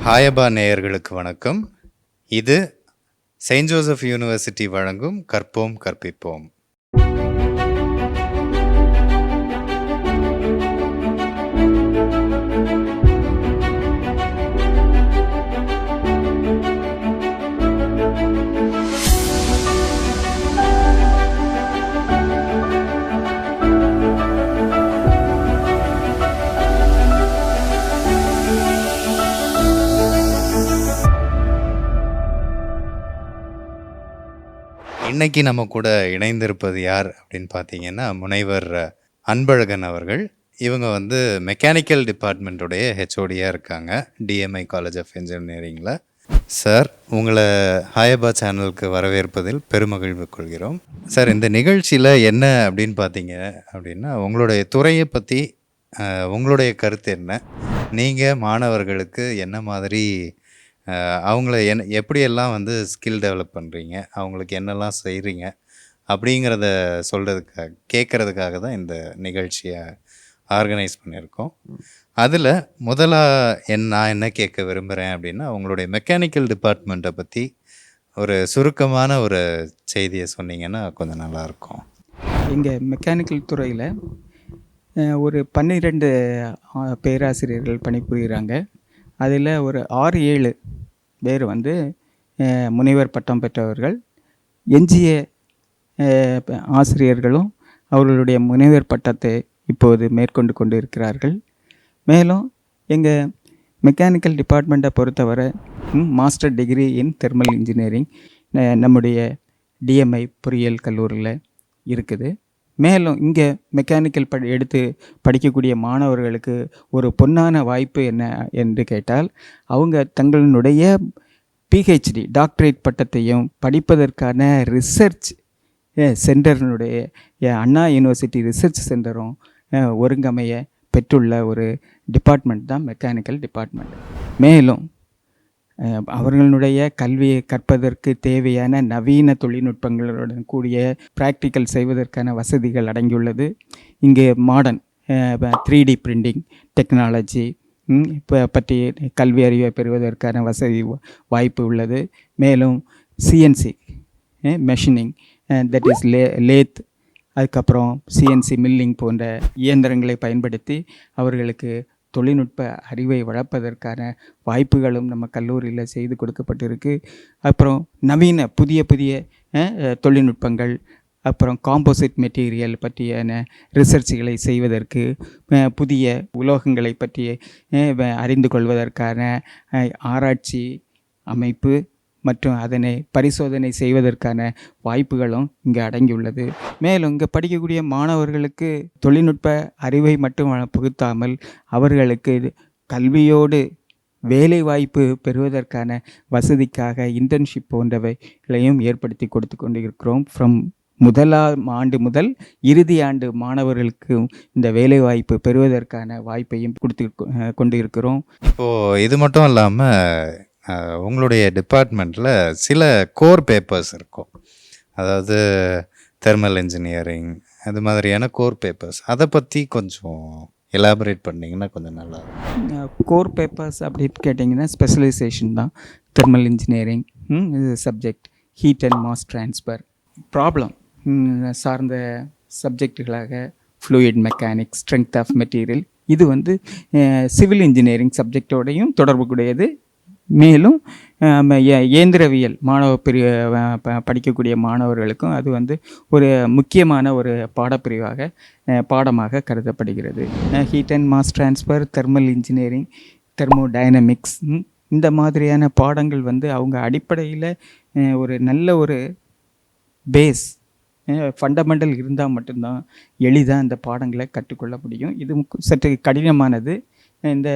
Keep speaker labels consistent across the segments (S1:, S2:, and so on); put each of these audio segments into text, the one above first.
S1: ஹாயபா நேயர்களுக்கு வணக்கம். இது செயின்ட் ஜோசப் யூனிவர்சிட்டி வழங்கும் கற்போம் கற்பிப்போம். இன்னைக்கு நம்ம கூட இணைந்திருப்பது யார் அப்படின்னு பார்த்தீங்கன்னா, முனைவர் அன்பழகன் அவர்கள். இவங்க மெக்கானிக்கல் டிபார்ட்மெண்ட்டுடைய ஹெச்ஓடியாக இருக்காங்க, டிஎம்ஐ காலேஜ் ஆஃப் இன்ஜினியரிங்கில். சார், உங்களை ஹாயபா சேனலுக்கு வரவேற்பதில் பெருமகிழ்வு கொள்கிறோம். சார், இந்த நிகழ்ச்சியில் என்ன அப்படின்னு பார்த்தீங்க அப்படின்னா, உங்களுடைய துறையை பற்றி உங்களுடைய கருத்து என்ன? நீங்கள் மாணவர்களுக்கு என்ன மாதிரி அவங்கள எப்படியெல்லாம் ஸ்கில் டெவலப் பண்ணுறீங்க, அவங்களுக்கு என்னெல்லாம் செய்கிறீங்க அப்படிங்கிறத சொல்கிறதுக்காக கேட்குறதுக்காக தான் இந்த நிகழ்ச்சியை ஆர்கனைஸ் பண்ணியிருக்கோம். அதில் முதலாக நான் என்ன கேட்க விரும்புகிறேன் அப்படின்னா, உங்களுடைய மெக்கானிக்கல் டிபார்ட்மெண்ட்டை பற்றி ஒரு சுருக்கமான ஒரு செய்தியை சொன்னீங்கன்னா கொஞ்சம் நல்லாயிருக்கும்.
S2: எங்கள் மெக்கானிக்கல் துறையில் ஒரு 12 பேராசிரியர்கள் பணிபுரிகிறாங்க. அதில் ஒரு 6-7 பேர் முனைவர் பட்டம் பெற்றவர்கள். எஞ்சிய ஆசிரியர்களும் அவர்களுடைய முனைவர் பட்டத்தை இப்போது மேற்கொண்டு கொண்டு இருக்கிறார்கள். மேலும் எங்கள் மெக்கானிக்கல் டிபார்ட்மெண்ட்டை பொறுத்தவரை master degree in thermal engineering நம்முடைய டிஎம்ஐ பொறியியல் கல்லூரியில் இருக்குது. மேலும் இங்கே மெக்கானிக்கல் எடுத்து படிக்கக்கூடிய மாணவர்களுக்கு ஒரு பொன்னான வாய்ப்பு என்ன என்று கேட்டால், அவங்க தங்களுடைய பிஹெச்டி டாக்டரேட் பட்டத்தையும் படிப்பதற்கான ரிசர்ச் சென்டர்னுடைய அண்ணா யூனிவர்சிட்டி ரிசர்ச் சென்டரும் ஒருங்கமைய பெற்றுள்ள ஒரு டிபார்ட்மெண்ட் தான் மெக்கானிக்கல் டிபார்ட்மெண்ட். மேலும் அவர்களுடைய கல்வியை கற்பதற்கு தேவையான நவீன தொழில்நுட்பங்களுடன் கூடிய ப்ராக்டிக்கல் செய்வதற்கான வசதிகள் அடங்கியுள்ளது. இங்கே மாடர்ன் 3D பிரிண்டிங் டெக்னாலஜி பற்றி கல்வி அறிவை பெறுவதற்கான வசதி வாய்ப்பு உள்ளது. மேலும் CNC machining, that is lathe, அதுக்கப்புறம் சிஎன்சி மில்லிங் போன்ற இயந்திரங்களை பயன்படுத்தி அவர்களுக்கு தொழில்நுட்ப அறிவை வளர்ப்பதற்கான வாய்ப்புகளும் நம்ம கல்லூரியில் செய்து கொடுக்கப்பட்டிருக்கு. அப்புறம் நவீன புதிய தொழில்நுட்பங்கள், அப்புறம் காம்போசிட் மெட்டீரியல் பற்றியான ரிசர்ச்சுகளை செய்வதற்கு, புதிய உலோகங்களை பற்றி அறிந்து கொள்வதற்கான ஆராய்ச்சி அமைப்பு மற்றும் அதனை பரிசோதனை செய்வதற்கான வாய்ப்புகளும் இங்கே அடங்கியுள்ளது. மேலும் இங்கே படிக்கக்கூடிய மாணவர்களுக்கு தொழில்நுட்ப அறிவை மட்டும் புகுத்தாமல் அவர்களுக்கு கல்வியோடு வேலை வாய்ப்பு பெறுவதற்கான வசதிக்காக இன்டர்ன்ஷிப் போன்றவைகளையும் ஏற்படுத்தி கொடுத்து கொண்டு இருக்கிறோம். முதலாம் ஆண்டு முதல் இறுதி ஆண்டு மாணவர்களுக்கு இந்த வேலைவாய்ப்பு பெறுவதற்கான வாய்ப்பையும் கொடுத்து கொண்டு இருக்கிறோம்.
S1: இப்போது இது மட்டும் இல்லாமல் உங்களுடைய டிபார்ட்மெண்ட்டில் சில கோர் பேப்பர்ஸ் இருக்கும், அதாவது தெர்மல் இன்ஜினியரிங் அது மாதிரியான கோர் பேப்பர்ஸ், அதை பற்றி கொஞ்சம் எலாபரேட் பண்ணிங்கன்னா கொஞ்சம் நல்லா இருக்கும்.
S2: கோர் பேப்பர்ஸ் அப்படின்னு கேட்டிங்கன்னா ஸ்பெஷலைசேஷன் தான். Thermal engineering subject, heat and mass transfer, problem சார்ந்த சப்ஜெக்டுகளாக fluid mechanics, strength of material, இது சிவில் இன்ஜினியரிங் சப்ஜெக்டோடையும் தொடர்புடையது. மேலும் இயந்திரவியல் படிக்கக்கூடிய மாணவர்களுக்கும் அது ஒரு முக்கியமான ஒரு பாடமாக கருதப்படுகிறது. Heat and mass transfer, thermal engineering, thermodynamics, இந்த மாதிரியான பாடங்கள் அவங்க அடிப்படையில் ஒரு நல்ல ஒரு பேஸ் ஃபண்டமெண்டல் இருந்தால் மட்டும்தான் எளிதாக இந்த பாடங்களை கற்றுக்கொள்ள முடியும். இது சற்று கடினமானது. இந்த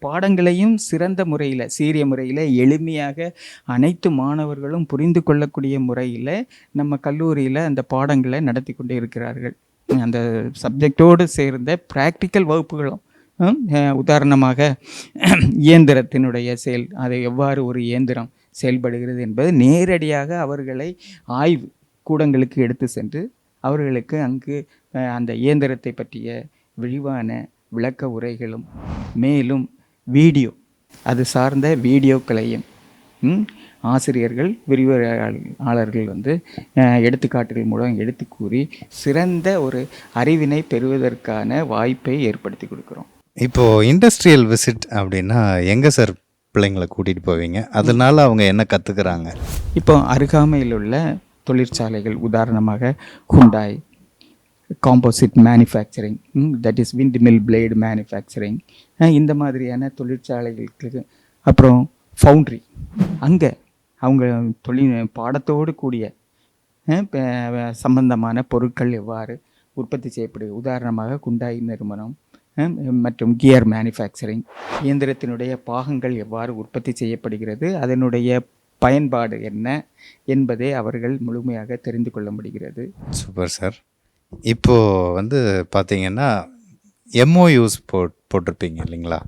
S2: பாடங்களையும் சிறந்த முறையில், சீரிய முறையில், எளிமையாக அனைத்து மாணவர்களும் புரிந்து கொள்ளக்கூடிய முறையில் நம்ம கல்லூரியில் அந்த பாடங்களை நடத்தி கொண்டு இருக்கிறார்கள். அந்த சப்ஜெக்டோடு சேர்ந்த ப்ராக்டிக்கல் வகுப்புகளும், உதாரணமாக இயந்திரத்தினுடைய அதை எவ்வாறு ஒரு இயந்திரம் செயல்படுகிறது என்பது நேரடியாக அவர்களை ஆய்வு கூடங்களுக்கு எடுத்து சென்று அவர்களுக்கு அங்கு அந்த இயந்திரத்தை பற்றிய விரிவான விளக்க உரைகளும், மேலும் வீடியோ அது சார்ந்த வீடியோக்களையும் ஆசிரியர்கள் விரிவுரையாளர்கள் வந்து எடுத்துக்காட்டுகள் மூலம் எடுத்து கூறி சிறந்த ஒரு அறிவினை பெறுவதற்கான வாய்ப்பை ஏற்படுத்தி கொடுக்குறோம்.
S1: இப்போது இண்டஸ்ட்ரியல் விசிட் அப்படின்னா எங்கே சார் பிள்ளைங்களை கூட்டிகிட்டு போவீங்க? அதனால அவங்க என்ன கற்றுக்குறாங்க?
S2: இப்போ அருகாமையில் உள்ள தொழிற்சாலைகள், உதாரணமாக Hyundai, composite manufacturing, that is wind mill blade manufacturing, இந்த மாதிரியான தொழிற்சாலைகளுக்கு, அப்புறம் ஃபவுண்ட்ரி, அங்கே அவங்க பாடத்தோடு கூடிய சம்பந்தமான பொருட்கள் எவ்வாறு உற்பத்தி செய்யப்படுது, உதாரணமாக குண்டாய் நிறுவனம் மற்றும் கியர் மேனுஃபேக்சரிங், இயந்திரத்தினுடைய பாகங்கள் எவ்வாறு உற்பத்தி செய்யப்படுகிறது, அதனுடைய பயன்பாடு என்ன என்பதை அவர்கள் முழுமையாக தெரிந்து கொள்ள முடிகிறது.
S1: Super sir. இப்போது வந்து பார்த்தீங்கன்னா எம்ஓயூஸ் போட்டிருப்பீங்க இல்லைங்களா?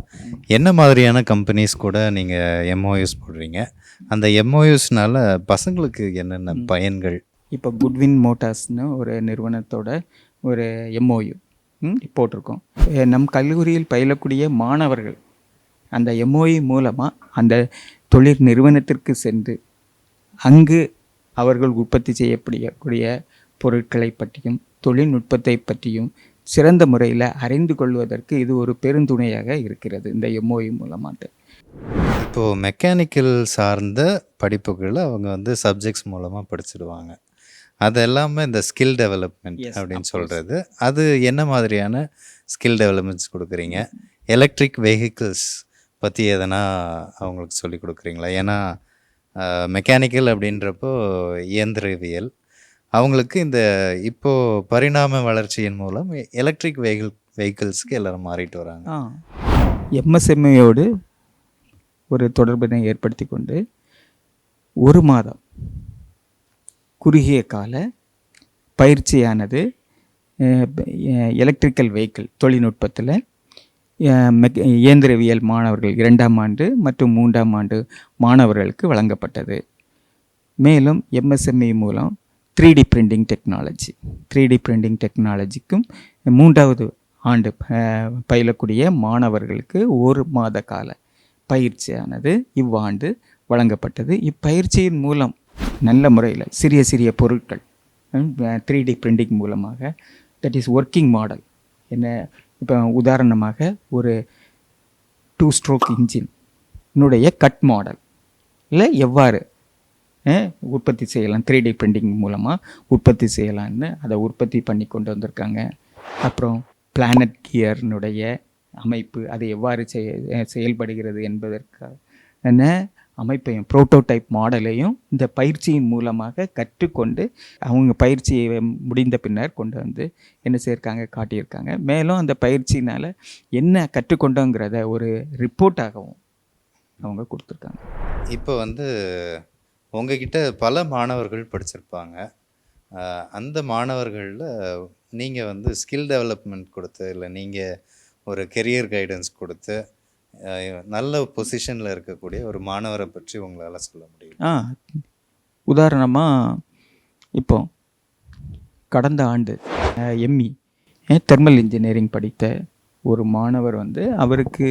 S1: என்ன மாதிரியான கம்பெனிஸ் கூட நீங்கள் எம்ஓயூஸ் போடுறீங்க? அந்த எம்ஓயூஸ்னால பசங்களுக்கு என்னென்ன பயன்கள்?
S2: இப்போ குட்வின் மோட்டார்ஸ்னு ஒரு நிறுவனத்தோட ஒரு எம்ஓயு போட்டிருக்கோம். நம் கல்லூரியில் பயிலக்கூடிய மாணவர்கள் அந்த எம்ஓயு மூலமாக அந்த தொழில் நிறுவனத்திற்கு சென்று அங்கு அவர்கள் உற்பத்தி செய்யக்கூடிய பொருட்களை பற்றியும் தொழில்நுட்பத்தை பற்றியும் சிறந்த முறையில் அறிந்து கொள்வதற்கு இது ஒரு பெருந்துணையாக இருக்கிறது இந்த எம்ஓயு மூலமாக.
S1: இப்போது மெக்கானிக்கல் சார்ந்த படிப்புகளை அவங்க வந்து சப்ஜெக்ட்ஸ் மூலமாக படிச்சிடுவாங்க. அது எல்லாமே இந்த ஸ்கில் டெவலப்மெண்ட் அப்படின்னு சொல்கிறது. அது என்ன மாதிரியான ஸ்கில் டெவலப்மெண்ட்ஸ் கொடுக்குறீங்க? எலக்ட்ரிக் வெஹிக்கிள்ஸ் பற்றி எதனா அவங்களுக்கு சொல்லி கொடுக்குறீங்களா? ஏன்னா மெக்கானிக்கல் அப்படின்றப்போ இயந்திரவியல், அவங்களுக்கு இந்த இப்போது பரிணாம வளர்ச்சியின் மூலம் எலக்ட்ரிக் வெஹிக்கிள்ஸ்க்கு எல்லோரும் மாறிட்டு வராங்க.
S2: எம்எஸ்எம்ஐயோடு ஒரு தொடர்பினை ஏற்படுத்தி கொண்டு 1 மாதம் குறுகிய கால பயிற்சியானது எலக்ட்ரிக்கல் வெஹிக்கிள் தொழில்நுட்பத்தில் இயந்திரவியல் மாணவர்கள் 2ஆம் ஆண்டு மற்றும் 3ஆம் ஆண்டு மாணவர்களுக்கு வழங்கப்பட்டது. மேலும் எம்எஸ்எம்இ மூலம் 3D பிரிண்டிங் டெக்னாலஜிக்கும் 3வது ஆண்டு பயிலக்கூடிய மாணவர்களுக்கு 1 மாத கால பயிற்சியானது இவ்வாண்டு வழங்கப்பட்டது. இப்பயிற்சியின் மூலம் நல்ல முறையில் சிறிய சிறிய பொருட்கள் 3D பிரிண்டிங் மூலமாக, தட் இஸ் ஒர்க்கிங் மாடல் என்ன, இப்போ உதாரணமாக ஒரு 2 ஸ்ட்ரோக் இன்ஜினுடைய கட் மாடல் இல்லை எவ்வாறு உற்பத்தி செய்யலாம், 3D பிரிண்டிங் மூலமாக உற்பத்தி செய்யலான்னு அதை உற்பத்தி பண்ணி கொண்டு வந்திருக்காங்க. அப்புறம் பிளானட் கியர்னுடைய அமைப்பு அது எவ்வாறு செயல்படுகிறது என்பதற்கான அமைப்பையும் புரோட்டோடைப் மாடலையும் இந்த பயிற்சியின் மூலமாக கற்றுக்கொண்டு அவங்க பயிற்சியை முடிந்த பின்னர் கொண்டு வந்து என்ன செய்யிருக்காங்க, காட்டியிருக்காங்க. மேலும் அந்த பயிற்சினால் என்ன கற்றுக்கொண்டோங்கிறத ஒரு ரிப்போர்ட்டாகவும் அவங்க கொடுத்துருக்காங்க.
S1: இப்போ வந்து உங்ககிட்ட பல மாணவர்கள் படிச்சிருப்பாங்க. அந்த மாணவர்களில் நீங்கள் வந்து ஸ்கில் டெவலப்மெண்ட் கொடுத்து, இல்லை நீங்கள் ஒரு கெரியர் கைடன்ஸ் கொடுத்து நல்ல பொசிஷனில் இருக்கக்கூடிய ஒரு மாணவரை பற்றி உங்களால் சொல்ல முடியும்?
S2: உதாரணமாக இப்போ கடந்த ஆண்டு எம்இ தெர்மல் இன்ஜினியரிங் படித்த ஒரு மாணவர் வந்து அவருக்கு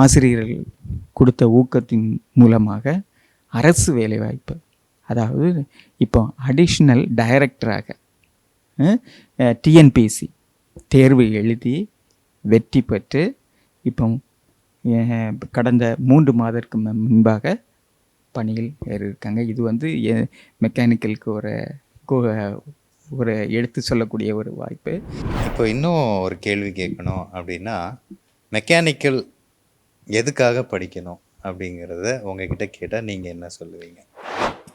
S2: ஆசிரியர்கள் கொடுத்த ஊக்கத்தின் மூலமாக அரசு வேலைவாய்ப்பு, அதாவது இப்போ அடிஷ்னல் டைரக்டராக டிஎன்பிஎஸ்சி தேர்வு எழுதி வெற்றி பெற்று இப்போ கடந்த 3 மாதத்துக்கு முன்பாக பணியில் ஏறியிருக்காங்க. இது வந்து மெக்கானிக்கலுக்கு ஒரு எடுத்து சொல்லக்கூடிய ஒரு வாய்ப்பு.
S1: இப்போ இன்னும் ஒரு கேள்வி கேட்கணும் அப்படின்னா, மெக்கானிக்கல் எதுக்காக படிக்கணும் அப்படிங்கிறத உங்ககிட்ட கேட்டால் நீங்கள் என்ன சொல்லுவீங்க?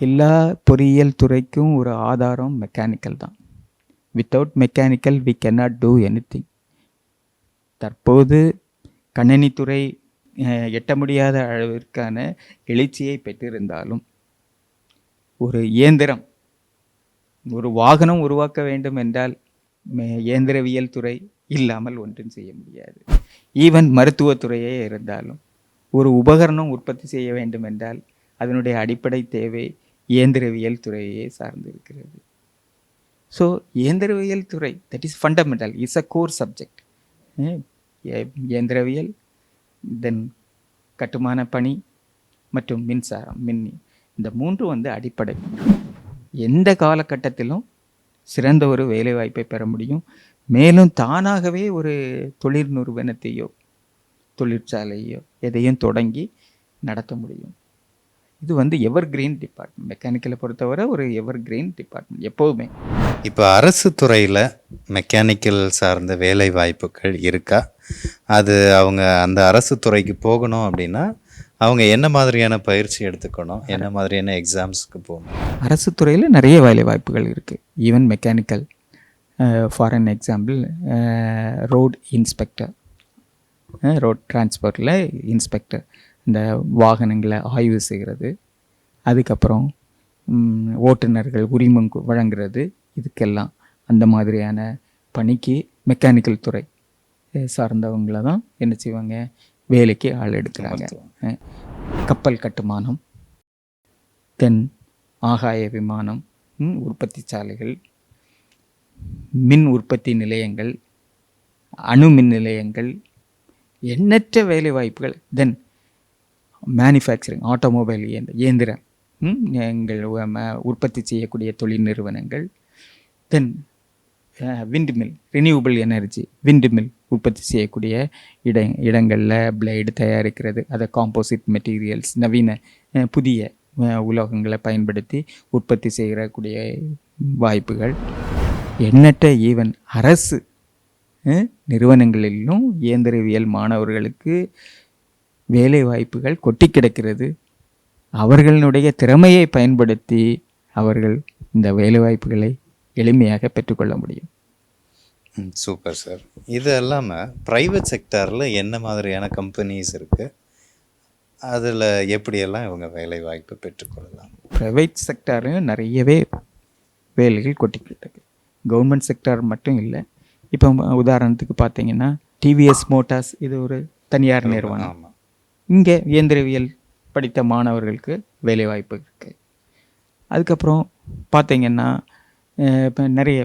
S2: எல்லா பொறியியல் துறைக்கும் ஒரு ஆதாரம் மெக்கானிக்கல் தான். Without mechanical we cannot do anything. தற்போது கணினித்துறை எட்ட முடியாத அளவிற்கான எழுச்சியை பெற்றிருந்தாலும் ஒரு இயந்திரம், ஒரு வாகனம் உருவாக்க வேண்டும் என்றால் இயந்திரவியல் துறை இல்லாமல் ஒன்றும் செய்ய முடியாது. ஈவன் மருத்துவத்துறையே இருந்தாலும் ஒரு உபகரணம் உற்பத்தி செய்ய வேண்டும் என்றால் அதனுடைய அடிப்படை தேவை இயந்திரவியல் துறையே சார்ந்து இருக்கிறது. ஸோ இயந்திரவியல் துறை that is fundamental, is a core subject. இயந்திரவியல், தென் கட்டுமான பணி மற்றும் மின்சாரம், இந்த 3 வந்து அடிப்படை. எந்த காலகட்டத்திலும் சிறந்த ஒரு வேலைவாய்ப்பை பெற முடியும். மேலும் தானாகவே ஒரு தொழில் நிறுவனத்தையோ, தொழிற்சாலையோ எதையும் தொடங்கி நடத்த முடியும். இது வந்து எவர்கிரீன் டிபார்ட்மெண்ட். மெக்கானிக்கலை பொறுத்தவரை ஒரு எவர்கிரீன் டிபார்ட்மெண்ட் எப்போவுமே.
S1: இப்போ அரசு துறையில் மெக்கானிக்கல் சார்ந்த வேலை வாய்ப்புகள் இருக்கா? அது அவங்க அந்த அரசு துறைக்கு போகணும் அப்படின்னா அவங்க என்ன மாதிரியான பயிற்சி எடுத்துக்கணும்? என்ன மாதிரியான எக்ஸாம்ஸ்க்கு போகணும்?
S2: அரசு துறையில் நிறைய வேலை வாய்ப்புகள் இருக்குது. Even mechanical, for an example road inspector, road டிரான்ஸ்போர்ட்டில் இன்ஸ்பெக்டர், இந்த வாகனங்களை ஆய்வு செய்கிறது, அதுக்கப்புறம் ஓட்டுநர்கள் உரிமம் வழங்குறது, இதுக்கெல்லாம் அந்த மாதிரியான பணிக்கு மெக்கானிக்கல் துறை சார்ந்தவங்கள தான் என்ன செய்வாங்க, வேலைக்கு ஆள் எடுக்கிறாங்க. கப்பல் கட்டுமானம், தென் ஆகாய விமானம், உற்பத்தி சாலைகள், மின் உற்பத்தி நிலையங்கள், அணு மின் நிலையங்கள், எண்ணற்ற வேலை வாய்ப்புகள். தென் மேனுஃபேக்சரிங், ஆட்டோமொபைல் இயந்திரம், எங்கள் உற்பத்தி செய்யக்கூடிய தொழில் நிறுவனங்கள். Then wind mill, renewable energy, wind mill உற்பத்தி செய்யக்கூடிய இடங்களில் பிளேடு தயாரிக்கிறது, அதை காம்போசிட் மெட்டீரியல்ஸ், நவீன புதிய உலோகங்களை பயன்படுத்தி உற்பத்தி செய்யக்கூடிய வாய்ப்புகள் எண்ணற்ற. ஈவன் அரசு நிறுவனங்களிலும் இயந்திரவியல் மாணவர்களுக்கு வேலை வாய்ப்புகள் கொட்டி கிடக்கிறது. அவர்களுடைய திறமையை பயன்படுத்தி அவர்கள் இந்த வேலை வாய்ப்புகளை எளிமையாக பெற்றுக்கொள்ள முடியும்.
S1: Super sir. இது இல்லாமல் ப்ரைவேட் செக்டாரில் என்ன மாதிரியான கம்பெனிஸ் இருக்குது? அதில் எப்படியெல்லாம் இவங்க வேலை வாய்ப்பு பெற்றுக்கொள்ளலாம்?
S2: ப்ரைவேட் செக்டாரும் நிறையவே வேலைகள் கொட்டிக்கிட்டு இருக்கு. கவர்மெண்ட் செக்டார் மட்டும் இல்லை. இப்போ உதாரணத்துக்கு பார்த்தீங்கன்னா டிவிஎஸ் மோட்டார்ஸ், இது ஒரு தனியார் நிறுவனம். இங்கே இயந்திரவியல் படித்த மாணவர்களுக்கு வேலைவாய்ப்பு இருக்குது. அதுக்கப்புறம் பார்த்தீங்கன்னா இப்போ நிறைய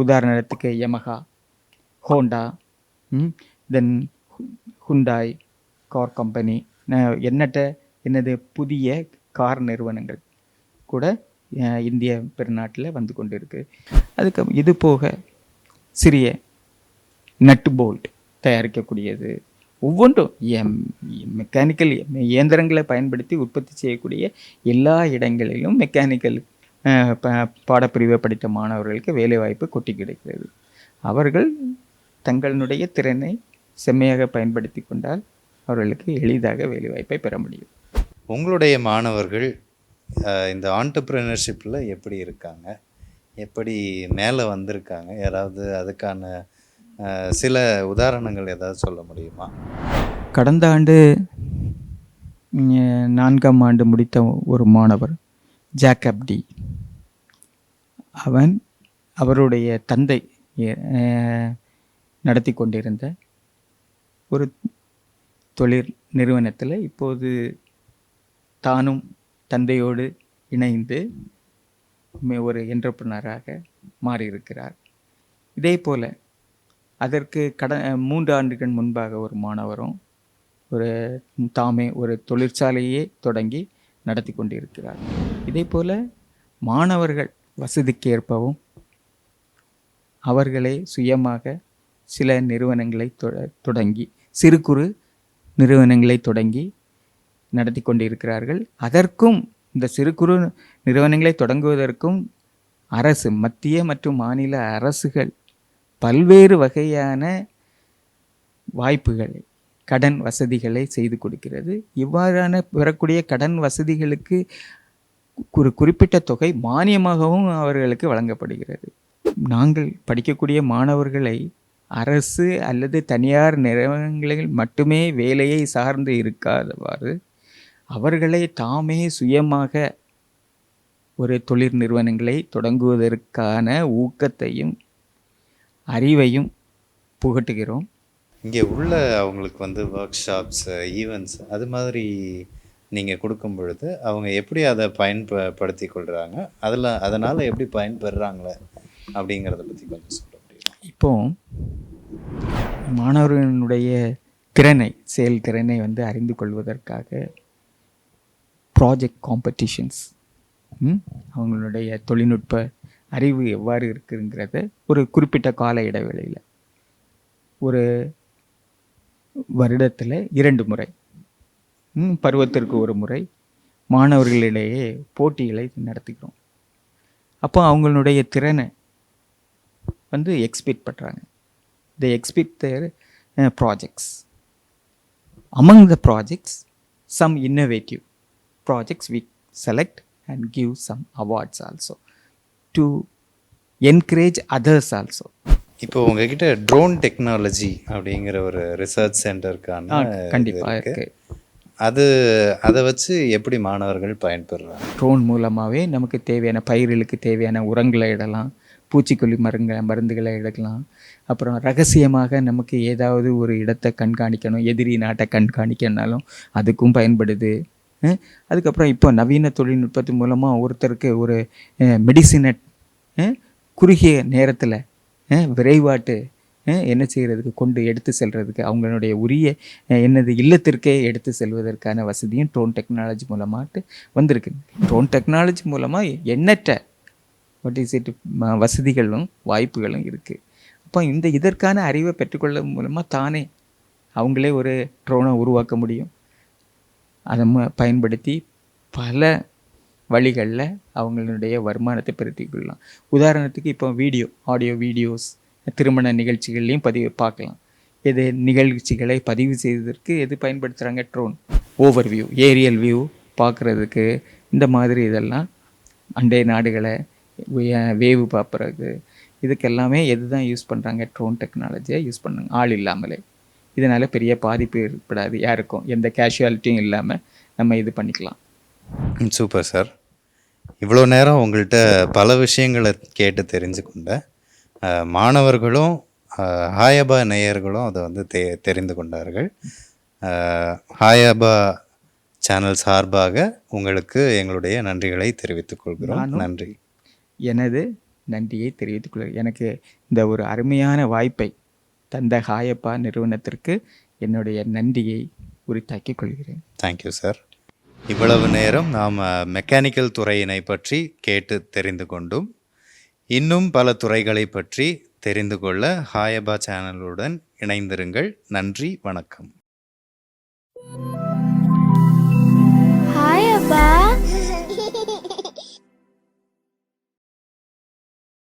S2: உதாரணத்துக்கு யமஹா, ஹோண்டா, தென் ஹுண்டாய் கார் கம்பெனி, என்னது புதிய கார் நிறுவனங்கள் கூட இந்திய பெருநாட்டில் வந்து கொண்டு இருக்குது. அதுக்கு இது போக சிறிய நட்டு போல்ட் தயாரிக்கக்கூடியது, ஒவ்வொன்றும் மெக்கானிக்கல் இயந்திரங்களை பயன்படுத்தி உற்பத்தி செய்யக்கூடிய எல்லா இடங்களிலும் மெக்கானிக்கல் பாடப்பிரிவை படித்த மாணவர்களுக்கு வேலைவாய்ப்பு கொட்டி கிடைக்கிறது. அவர்கள் தங்களுடைய திறனை செம்மையாக பயன்படுத்தி கொண்டால் அவர்களுக்கு எளிதாக வேலைவாய்ப்பை பெற முடியும்.
S1: உங்களுடைய மாணவர்கள் இந்த ஆண்டர்ப்ரெனர்ஷிப்பில் எப்படி இருக்காங்க, எப்படி மேலே வந்திருக்காங்க? யாராவது அதுக்கான சில உதாரணங்கள் ஏதாவது சொல்ல முடியுமா?
S2: கடந்த ஆண்டு 4ஆம் ஆண்டு முடித்த ஒரு மாணவர் ஜாக்கப் டி, அவருடைய தந்தை நடத்தி கொண்டிருந்த ஒரு தொழில் நிறுவனத்தில் இப்போது தானும் தந்தையோடு இணைந்து ஒரு என்டர்பிரனராக மாறியிருக்கிறார். இதே போல் அதற்கு 3 ஆண்டுகள் முன்பாக ஒரு மாணவரும் தாமே ஒரு தொழிற்சாலையே தொடங்கி நடத்தி கொண்டிருக்கிறார். இதே போல் மாணவர்கள் வசதிக்கேற்பவும் அவர்களே சுயமாக சில நிறுவனங்களை தொடங்கி, சிறு குறு நிறுவனங்களை தொடங்கி நடத்தி கொண்டிருக்கிறார்கள். அதற்கும் இந்த சிறு குறு நிறுவனங்களை தொடங்குவதற்கும் அரசு, மத்திய மற்றும் மாநில அரசுகள் பல்வேறு வகையான வாய்ப்புகளை, கடன் வசதிகளை செய்து கொடுக்கிறது. இவ்வாறான பெறக்கூடிய கடன் வசதிகளுக்கு ஒரு குறிப்பிட்ட தொகை மானியமாகவும் அவர்களுக்கு வழங்கப்படுகிறது. நாங்கள் படிக்கக்கூடிய மாணவர்களை அரசு அல்லது தனியார் நிறுவனங்களில் மட்டுமே வேலையை சார்ந்து இருக்காதவாறு அவர்களை தாமே சுயமாக ஒரு தொழில் நிறுவனங்களை தொடங்குவதற்கான ஊக்கத்தையும் அறிவையும் புகட்டுகிறோம்.
S1: இங்கே உள்ள அவங்களுக்கு வந்து ஒர்க் ஷாப்ஸ், ஈவெண்ட்ஸ் அது மாதிரி நீங்கள் கொடுக்கும் பொழுது அவங்க எப்படி அதை பயன்படுத்தி கொள்கிறாங்க, அதனால் எப்படி பயன்பெறுறாங்களே அப்படிங்கிறத பற்றி கொஞ்சம் சொல்ல முடியும்?
S2: இப்போ மாணவர்களுடைய செயல்திறனை வந்து அறிந்து கொள்வதற்காக ப்ராஜெக்ட் காம்படிஷன்ஸ், அவங்களுடைய தொழில்நுட்ப அறிவு எவ்வாறு இருக்குங்கிறத ஒரு குறிப்பிட்ட கால இடைவெளியில் ஒரு வருடத்தில் 2 முறை, பருவத்திற்கு ஒரு முறை மாணவர்களிடையே போட்டிகளை நடத்துகிறோம். அப்போ அவங்களுடைய திறனை வந்து எக்ஸ்பெக்ட் பண்ணுறாங்க. they expect their projects. Among the projects, some innovative projects we select and give some awards also to encourage others also.
S1: இப்போ உங்ககிட்ட ட்ரோன் டெக்னாலஜி அப்படிங்கிற ஒரு ரிசர்ச் சென்டருக்கான
S2: கண்டிப்பாக இருக்கு.
S1: அதை வச்சு எப்படி மாணவர்கள் பயன்பெறுறாங்க?
S2: ட்ரோன் மூலமாகவே நமக்கு தேவையான பயிர்களுக்கு தேவையான உரங்களை இடலாம், பூச்சிக்கொல்லி மருந்துகளை எடுக்கலாம். அப்புறம் ரகசியமாக நமக்கு ஏதாவது ஒரு இடத்தை கண்காணிக்கணும், எதிரி நாட்டை கண்காணிக்கனாலும் அதுக்கும் பயன்படுது. அதுக்கப்புறம் இப்போ நவீன தொழில்நுட்பத்தின் மூலமாக ஒருத்தருக்கு ஒரு மெடிசினை குறுகிய நேரத்தில் விரைவாட்டு என்ன செய்கிறதுக்கு கொண்டு எடுத்து செல்கிறதுக்கு, அவங்களுடைய உரிய இல்லத்திற்கே எடுத்து செல்வதற்கான வசதியும் ட்ரோன் டெக்னாலஜி மூலமாட்டு வந்திருக்கு. ட்ரோன் டெக்னாலஜி மூலமாக எண்ணற்ற வசதிகளும் வாய்ப்புகளும் இருக்குது. அப்போ இதற்கான அறிவை பெற்றுக்கொள்ள மூலமாக தானே அவங்களே ஒரு ட்ரோனை உருவாக்க முடியும். அதை பயன்படுத்தி பல வழிகளில் அவங்களுடைய வருமானத்தை பெருத்திக் கொள்ளலாம். உதாரணத்துக்கு இப்போ ஆடியோ வீடியோஸ் திருமண நிகழ்ச்சிகள்லையும் பார்க்கலாம். நிகழ்ச்சிகளை பதிவு செய்வதற்கு எது பயன்படுத்துகிறாங்க? ட்ரோன். ஓவர்வியூ, ஏரியல் வியூ பார்க்குறதுக்கு, இந்த மாதிரி இதெல்லாம் அண்டை நாடுகளை வேவு பார்க்குறது, இதுக்கெல்லாமே எது தான் யூஸ் பண்ணுறாங்க? ட்ரோன் டெக்னாலஜியை யூஸ் பண்ணுறாங்க, ஆள் இல்லாமலே. இதனால் பெரிய பாதிப்பு ஏற்படாது, யாருக்கும் எந்த கேஷுவாலிட்டியும் இல்லாமல் நம்ம இது பண்ணிக்கலாம்.
S1: Super sir. இவ்வளோ நேரம் உங்கள்கிட்ட பல விஷயங்களை கேட்டு தெரிஞ்சு கொண்ட மாணவர்களும் ஹாயபா நேயர்களும் அதை வந்து தெரிந்து கொண்டார்கள். ஹாயபா சேனல் சார்பாக உங்களுக்கு எங்களுடைய நன்றிகளை தெரிவித்துக் கொள்கிறோம். நன்றி.
S2: எனது நன்றியை தெரிவித்துக் கொள்கிறேன். எனக்கு இந்த ஒரு அருமையான வாய்ப்பை தந்த ஹாயப்பா நிறுவனத்திற்கு என்னுடைய நன்றியை உரித்தாக்கிக் கொள்கிறேன்.
S1: Thank you sir. இவ்வளவு நேரம் நாம் மெக்கானிக்கல் துறையினை பற்றி கேட்டு தெரிந்து கொண்டும் இன்னும் பல துறைகளை பற்றி தெரிந்து கொள்ள ஹாயபா சேனலுடன் இணைந்திருங்கள். நன்றி, வணக்கம்.